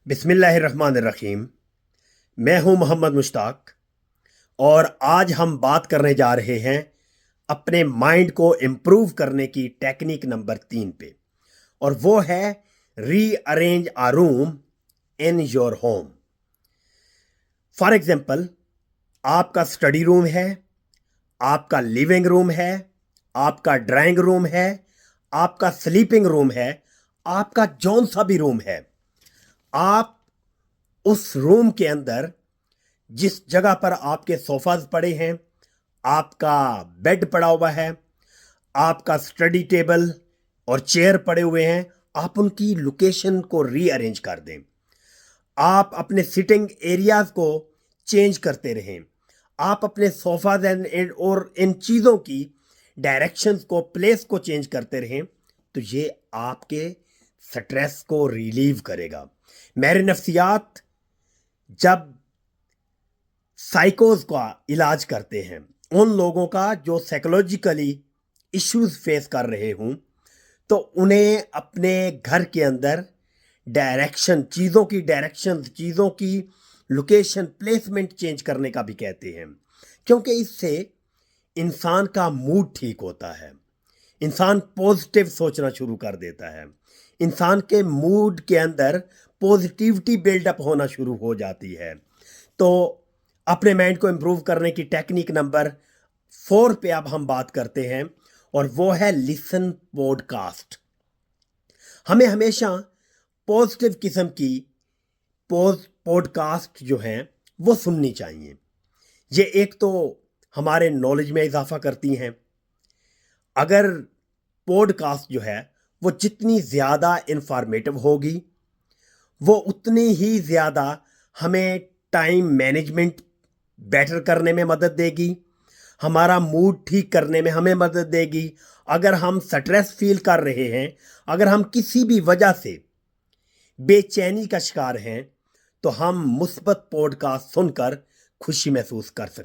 بسم اللہ الرحمن الرحیم۔ میں ہوں محمد مشتاق اور آج ہم بات کرنے جا رہے ہیں اپنے مائنڈ کو امپروو کرنے کی ٹیکنیک نمبر 3 پہ، اور وہ ہے rearrange a room in your home. For example, آپ کا اسٹڈی روم ہے، آپ کا لیونگ روم ہے، آپ کا ڈرائنگ روم ہے، آپ کا سلیپنگ روم ہے، آپ کا جون سا بھی روم ہے۔ آپ اس روم کے اندر جس جگہ پر آپ کے صوفاز پڑے ہیں، آپ کا بیڈ پڑا ہوا ہے، آپ کا اسٹڈی ٹیبل اور چیئر پڑے ہوئے ہیں، آپ ان کی لوکیشن کو ری ارینج کر دیں۔ آپ اپنے سٹنگ ایریاز کو چینج کرتے رہیں۔ آپ اپنے صوفاز اور ان چیزوں کی ڈائریکشنز کو، پلیس کو چینج کرتے رہیں، تو یہ آپ کے سٹریس کو ریلیو کرے گا۔ ماہر نفسیات جب سائیکوز کا علاج کرتے ہیں، ان لوگوں کا جو سائیکولوجیکلی ایشوز فیس کر رہے ہوں، تو انہیں اپنے گھر کے اندر چیزوں کی لوکیشن، پلیسمنٹ چینج کرنے کا بھی کہتے ہیں، کیونکہ اس سے انسان کا موڈ ٹھیک ہوتا ہے، انسان پوزیٹیو سوچنا شروع کر دیتا ہے، انسان کے موڈ کے اندر پوزیٹیوٹی بیلڈ اپ ہونا شروع ہو جاتی ہے۔ تو اپنے مائنڈ کو امپروو کرنے کی ٹیکنیک نمبر 4 پہ اب ہم بات کرتے ہیں، اور وہ ہے لسن پوڈ کاسٹ۔ ہمیں ہمیشہ پوزیٹیو قسم کی پوڈ کاسٹ جو ہیں وہ سننی چاہیے۔ یہ ایک تو ہمارے نالج میں اضافہ کرتی ہیں۔ اگر پوڈ کاسٹ جو ہے وہ جتنی زیادہ انفارمیٹو ہوگی، وہ اتنی ہی زیادہ ہمیں ٹائم مینجمنٹ بیٹر کرنے میں مدد دے گی، ہمارا موڈ ٹھیک کرنے میں ہمیں مدد دے گی۔ اگر ہم سٹریس فیل کر رہے ہیں، اگر ہم کسی بھی وجہ سے بے چینی کا شکار ہیں، تو ہم مثبت پوڈ کاسٹ سن کر خوشی محسوس کر سکتے ہیں۔